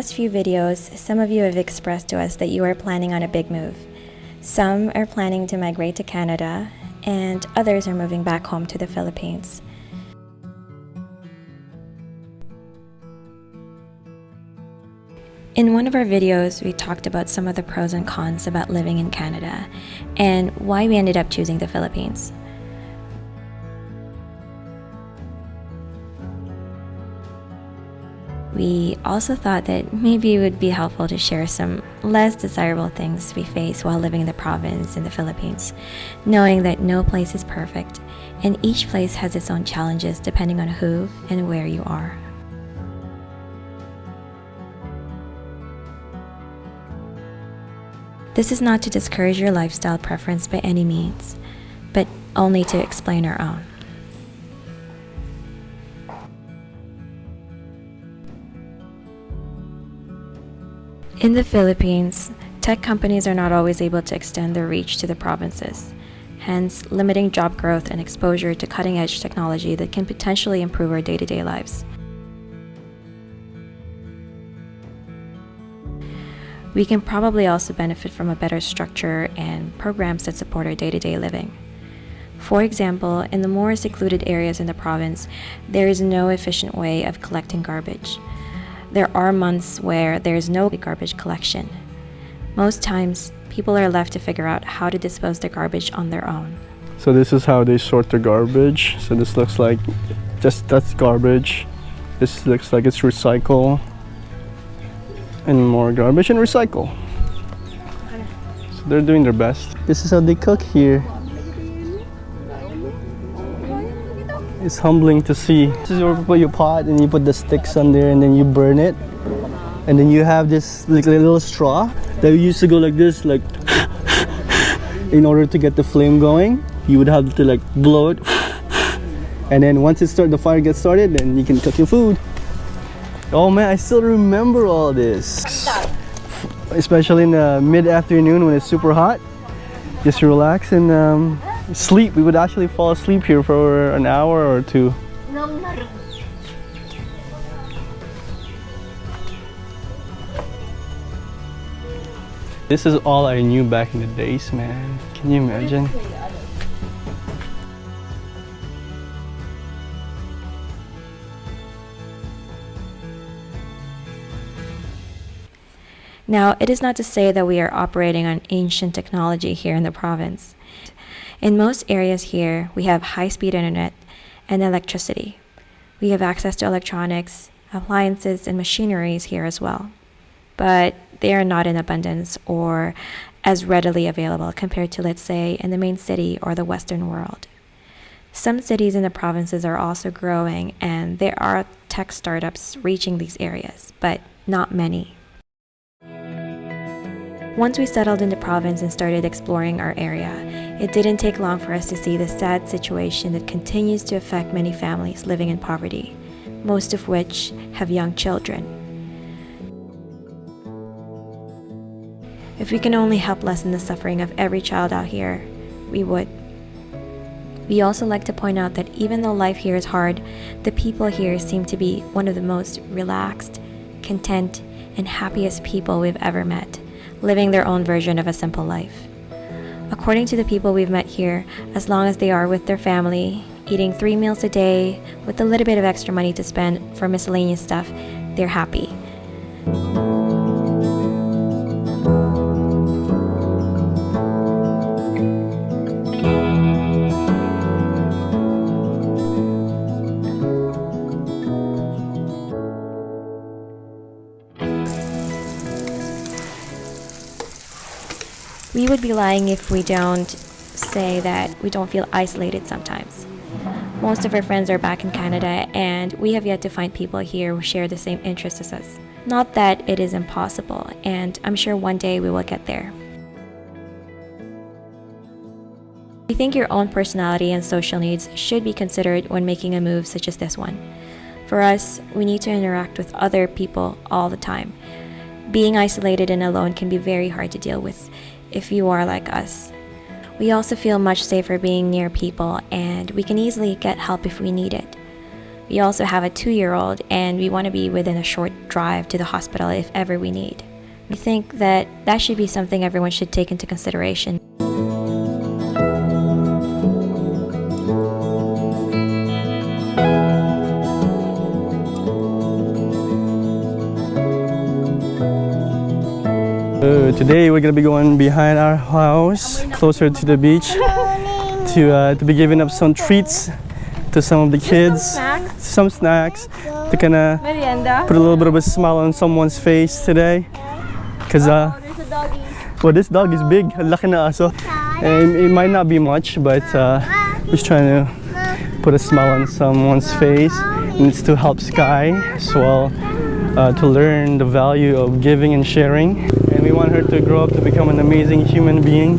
past few videos, some of you have expressed to us that you are planning on a big move. Some are planning to migrate to Canada, and others are moving back home to the Philippines. In one of our videos, we talked about some of the pros and cons about living in Canada and why we ended up choosing the Philippines. We also thought that maybe it would be helpful to share some less desirable things we face while living in the province in the Philippines, knowing that no place is perfect and each place has its own challenges depending on who and where you are. This is not to discourage your lifestyle preference by any means, but only to explain our own. In the Philippines, tech companies are not always able to extend their reach to the provinces, hence limiting job growth and exposure to cutting-edge technology that can potentially improve our day-to-day lives. We can probably also benefit from a better structure and programs that support our day-to-day living. For example, in the more secluded areas in the province, there is no efficient way of collecting garbage. There are months where there is no garbage collection. Most times, people are left to figure out how to dispose their garbage on their own. So this is how they sort their garbage. So this looks like that's garbage. This looks like it's recycle. And more garbage and recycle. So they're doing their best. This is how they cook here. It's humbling to see. This is where you put your pot and you put the sticks on there and then you burn it. And then you have this like little straw that used to go like this, like in order to get the flame going. You would have to like blow it. And then once the fire gets started, then you can cook your food. Oh man, I still remember all this. Especially in the mid-afternoon when it's super hot. Just relax and sleep. We would actually fall asleep here for an hour or two. This is all I knew back in the days, man. Can you imagine? Now, it is not to say that we are operating on ancient technology here in the province. In most areas here, we have high-speed internet and electricity. We have access to electronics, appliances, and machineries here as well. But they are not in abundance or as readily available compared to, let's say, in the main city or the Western world. Some cities in the provinces are also growing, and there are tech startups reaching these areas, but not many. Once we settled in the province and started exploring our area, it didn't take long for us to see the sad situation that continues to affect many families living in poverty, most of which have young children. If we can only help lessen the suffering of every child out here, we would. We also like to point out that even though life here is hard, the people here seem to be one of the most relaxed, content, and happiest people we've ever met, living their own version of a simple life. According to the people we've met here, as long as they are with their family, eating 3 meals a day, with a little bit of extra money to spend for miscellaneous stuff, they're happy. We would be lying if we don't say that we don't feel isolated sometimes. Most of our friends are back in Canada, and we have yet to find people here who share the same interests as us. Not that it is impossible, and I'm sure one day we will get there. We think your own personality and social needs should be considered when making a move such as this one. For us, we need to interact with other people all the time. Being isolated and alone can be very hard to deal with if you are like us. We also feel much safer being near people, and we can easily get help if we need it. We also have a 2-year-old, and we want to be within a short drive to the hospital if ever we need. We think that should be something everyone should take into consideration. Today we're gonna be going behind our house, closer to the beach, to be giving up some treats to some of the kids, some snacks, to kind of put a little bit of a smile on someone's face today. Cause There's a doggy. well, this dog is big, laki na aso. And it might not be much, but just trying to put a smile on someone's face, and it's to help Sky as well, to learn the value of giving and sharing. And we want her to grow up to become an amazing human being.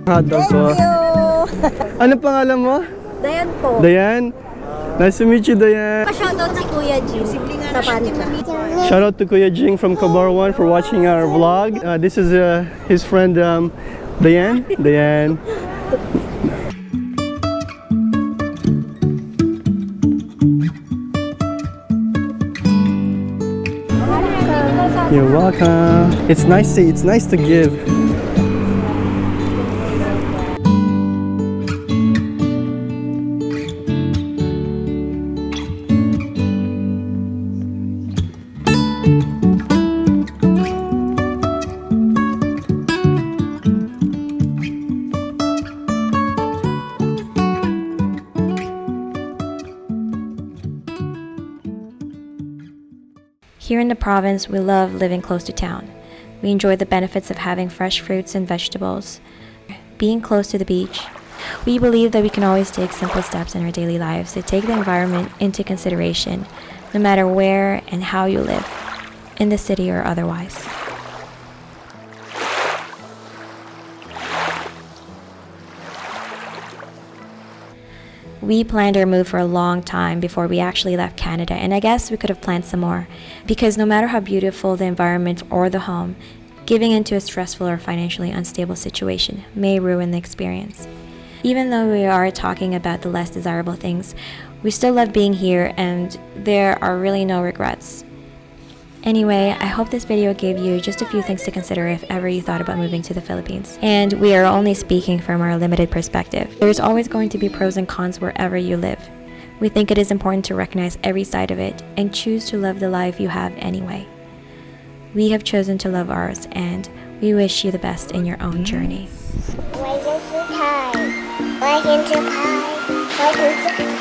Hotdog ko. Ano pangalan mo? Dayan po. Dayan? Nice to meet you, Dayan. Pa-shoutout si Kuya Jim sa Panica. Shout out to Kuya Jing from Kabarwan for watching our vlog. This is his friend Dayan. Dayan. You're welcome. It's nice to give. Here in the province, we love living close to town. We enjoy the benefits of having fresh fruits and vegetables. Being close to the beach, we believe that we can always take simple steps in our daily lives to take the environment into consideration, no matter where and how you live, in the city or otherwise. We planned our move for a long time before we actually left Canada, and I guess we could have planned some more, because no matter how beautiful the environment or the home, giving into a stressful or financially unstable situation may ruin the experience. Even though we are talking about the less desirable things, we still love being here, and there are really no regrets. Anyway, I hope this video gave you just a few things to consider if ever you thought about moving to the Philippines. And we are only speaking from our limited perspective. There's always going to be pros and cons wherever you live. We think it is important to recognize every side of it and choose to live the life you have anyway. We have chosen to love ours, and we wish you the best in your own journey. Why is it so tight? Why can't you pie? Why can't you